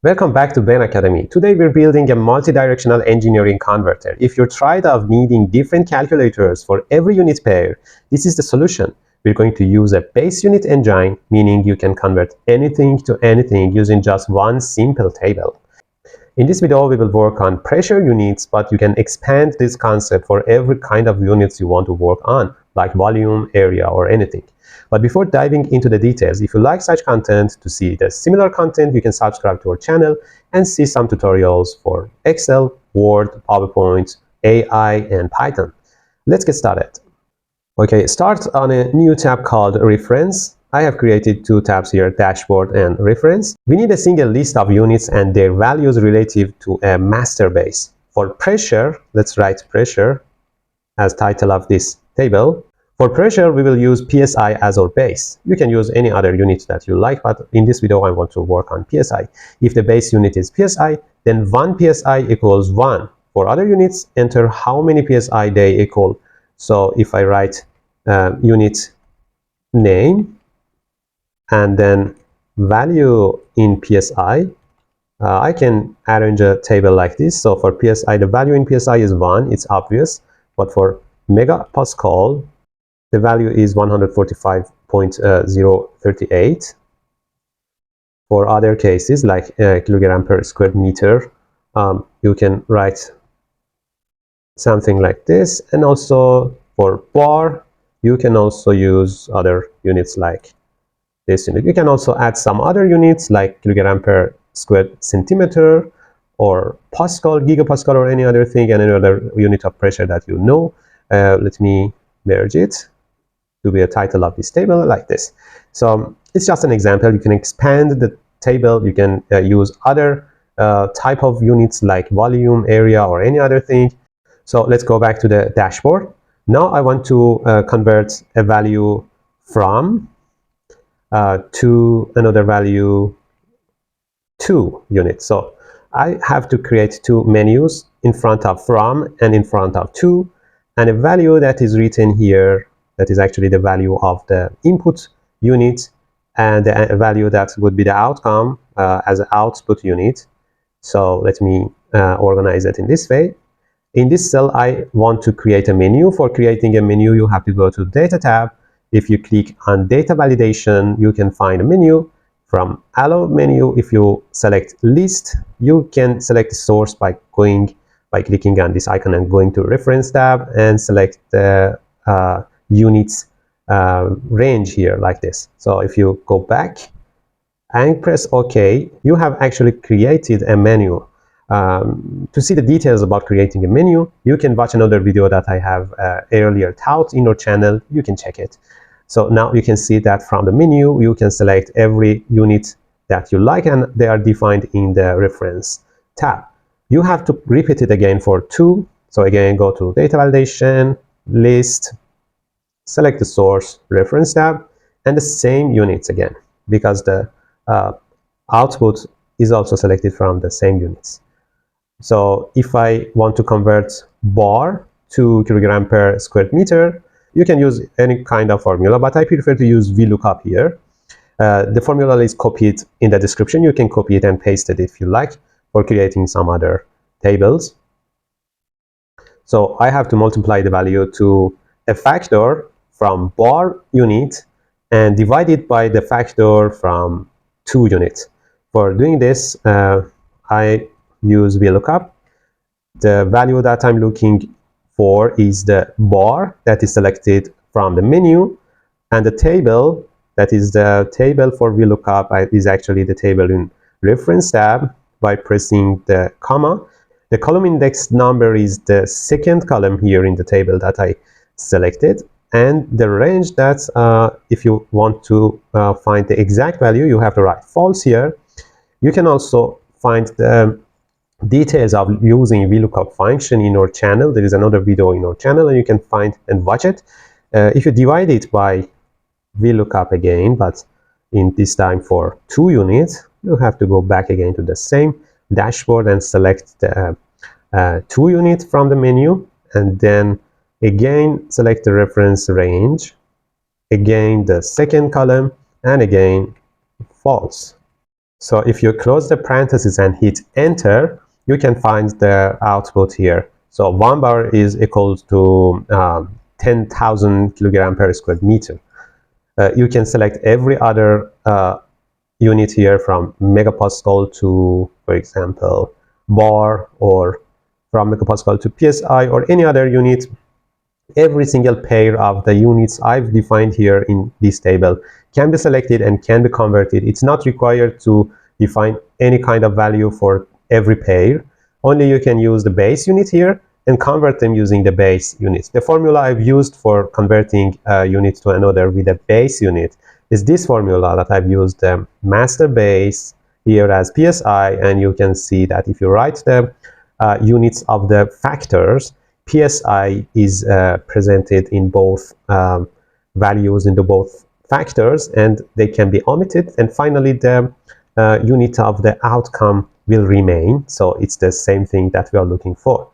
Welcome back to Ben Academy. Today we're building a multi-directional engineering converter. If you're tired of needing different calculators for every unit pair, this is the solution. We're going to use a base unit engine, meaning you can convert anything to anything using just one simple table. In this video, we will work on pressure units, but you can expand this concept for every kind of units you want to work on, like volume, area, or anything. But before diving into the details, if you like such content, to see the similar content, you can subscribe to our channel and see some tutorials for Excel, Word, PowerPoint, AI, and Python. Let's get started. Okay, start on a new tab called Reference. I have created two tabs here, Dashboard and Reference. We need a single list of units and their values relative to a master base. For pressure, let's write pressure as title of this table. For pressure, we will use PSI as our base. You can use any other unit that you like, but in this video, I want to work on PSI. If the base unit is PSI, then 1 PSI equals 1. For other units, enter how many PSI they equal. So if I write unit name and then value in PSI, I can arrange a table like this. So for PSI, the value in PSI is 1, it's obvious. But for megapascal, the value is 145.038. For other cases, like kilogram per square meter, you can write something like this. And also for bar, you can also use other units like this unit. You can also add some other units like kilogram per square centimeter or Pascal, gigapascal, or any other thing, and any other unit of pressure that you know. Let me merge it to be a title of this table like this. So it's just an example. You can expand the table. You can use other type of units like volume, area, or any other thing. So let's go back to the dashboard. Now I want to convert a value from to another value 2 units. So I have to create two menus in front of from and in front of to, and a value that is written here that is actually the value of the input unit, and the value that would be the outcome as an output unit. So let me organize it in this way. In this cell, I want to create a menu. For creating a menu, you have to go to Data tab. If you click on Data Validation, you can find a menu. From Allow menu, if you select List, you can select the source by clicking on this icon and going to Reference tab and select the units range here like this. So if you go back and press OK, you have actually created a menu. To see the details about creating a menu, you can watch another video that I have earlier taught in our channel. You can check it. So now you can see that from the menu, you can select every unit that you like, and they are defined in the reference tab. You have to repeat it again for 2. So again, go to data validation, list, select the source, reference tab, and the same units again, because the output is also selected from the same units. So if I want to convert bar to kilogram per square meter, you can use any kind of formula, but I prefer to use VLOOKUP here. The formula is copied in the description. You can copy it and paste it if you like for creating some other tables. So I have to multiply the value to a factor from bar unit and divide it by the factor from 2 units. For doing this, I use VLOOKUP. The value that I'm looking for is the bar that is selected from the menu, and the table that is the table for VLOOKUP is actually the table in reference tab. By pressing the comma, the column index number is the second column here in the table that I selected, and the range that if you want to find the exact value, you have to write false here. You can also find the details of using VLOOKUP function in our channel. There is another video in our channel, and you can find and watch it. If you divide it by VLOOKUP again, but in this time for 2 units, you have to go back again to the same dashboard and select the 2 units from the menu, and then again select the reference range, again the second column, and again false. So if you close the parentheses and hit enter, you can find the output here. So 1 bar is equal to 10,000 kilogram per square meter. You can select every other unit here from megapascal to, for example, bar, or from megapascal to psi, or any other unit. Every single pair of the units I've defined here in this table can be selected and can be converted. It's not required to define any kind of value for every pair. Only you can use the base unit here and convert them using the base unit. The formula I've used for converting a unit to another with a base unit is this formula that I've used, master base here as psi, and you can see that if you write the units of the factors, psi is presented in both values into both factors, and they can be omitted. And finally, the unit of the outcome will remain. So it's the same thing that we are looking for.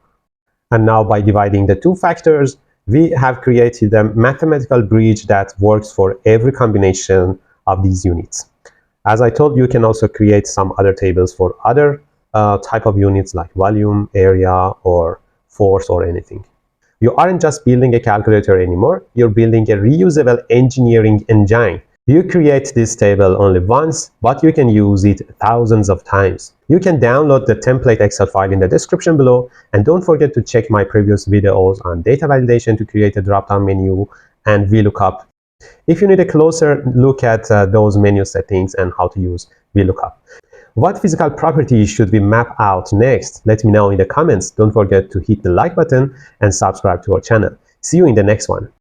And now by dividing the two factors, we have created a mathematical bridge that works for every combination of these units. As I told you, you can also create some other tables for other type of units like volume, area, or force, or anything. You aren't just building a calculator anymore, you're building a reusable engineering engine. You create this table only once, but you can use it thousands of times. You can download the template Excel file in the description below, and don't forget to check my previous videos on data validation to create a drop-down menu and VLOOKUP if you need a closer look at those menu settings and how to use VLOOKUP. What physical properties should we map out next? Let me know in the comments. Don't forget to hit the like button and subscribe to our channel. See you in the next one.